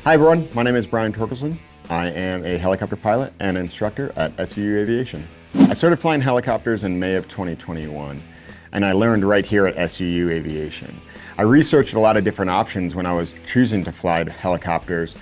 Hi everyone, my name is Brian Torkelson. I am a helicopter pilot and instructor at SUU Aviation. I started flying helicopters in May of 2021, and I learned right here at SUU Aviation. I researched a lot of different options when I was choosing to fly helicopters.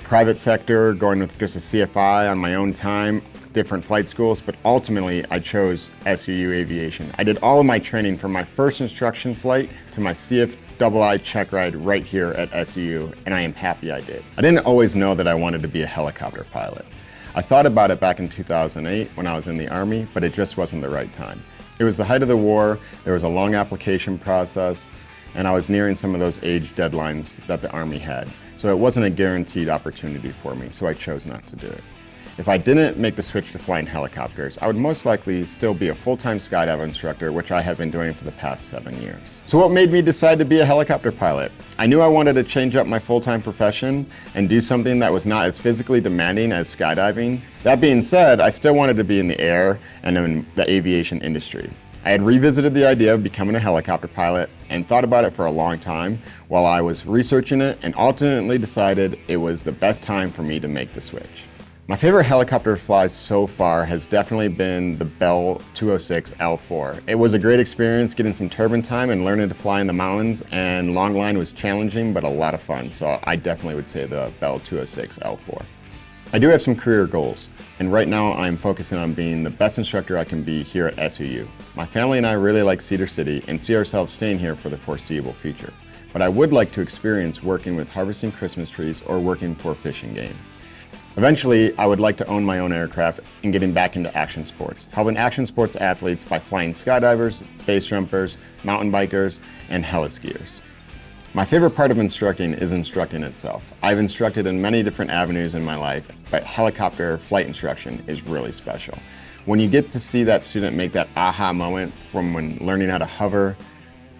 Private sector, going with just a CFI on my own time, different flight schools, but ultimately I chose SUU Aviation. I did all of my training from my first instruction flight to my CFII check ride right here at SUU, and I am happy I did. I didn't always know that I wanted to be a helicopter pilot. I thought about it back in 2008 when I was in the Army, but it just wasn't the right time. It was the height of the war, there was a long application process, and I was nearing some of those age deadlines that the Army had. So it wasn't a guaranteed opportunity for me, so I chose not to do it. If I didn't make the switch to flying helicopters, I would most likely still be a full-time skydive instructor, which I have been doing for the past 7 years. So what made me decide to be a helicopter pilot? I knew I wanted to change up my full-time profession and do something that was not as physically demanding as skydiving. That being said, I still wanted to be in the air and in the aviation industry. I had revisited the idea of becoming a helicopter pilot and thought about it for a long time while I was researching it, and ultimately decided it was the best time for me to make the switch. My favorite helicopter fly so far has definitely been the Bell 206 L4. It was a great experience getting some turbine time and learning to fly in the mountains, and long line was challenging but a lot of fun, so I definitely would say the Bell 206 L4. I do have some career goals, and right now I'm focusing on being the best instructor I can be here at SUU. My family and I really like Cedar City and see ourselves staying here for the foreseeable future. But I would like to experience working with harvesting Christmas trees or working for Fish and Game. Eventually, I would like to own my own aircraft and getting back into action sports, helping action sports athletes by flying skydivers, base jumpers, mountain bikers, and heliskiers. My favorite part of instructing is instructing itself. I've instructed in many different avenues in my life, but helicopter flight instruction is really special. When you get to see that student make that aha moment from when learning how to hover,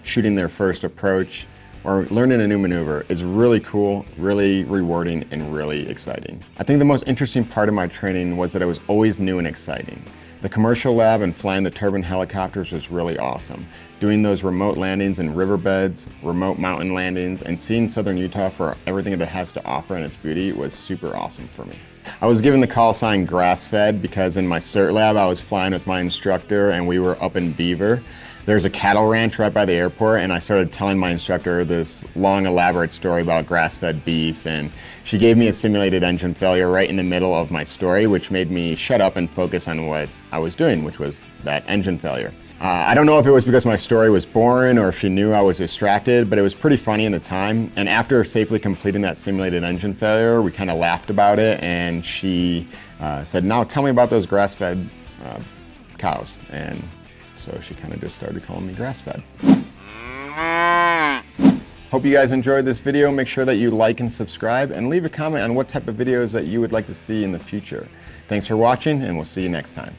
shooting their first approach, or learning a new maneuver is really cool, really rewarding, and really exciting. I think the most interesting part of my training was that it was always new and exciting. The commercial lab and flying the turbine helicopters was really awesome. Doing those remote landings in riverbeds, remote mountain landings, and seeing Southern Utah for everything that it has to offer and its beauty was super awesome for me. I was given the Callsign grass-fed because in my CERT lab I was flying with my instructor and we were up in Beaver. There's a cattle ranch right by the airport, and I started telling my instructor this long, elaborate story about grass-fed beef, and she gave me a simulated engine failure right in the middle of my story, which made me shut up and focus on what I was doing, which was that engine failure. I don't know if it was because my story was boring or if she knew I was distracted, but it was pretty funny in the time. And after safely completing that simulated engine failure, we kind of laughed about it, and she said, "Now tell me about those grass-fed cows." And so she kind of just started calling me grass-fed. Hope you guys enjoyed this video. Make sure that you like and subscribe, and leave a comment on what type of videos that you would like to see in the future. Thanks for watching, and we'll see you next time.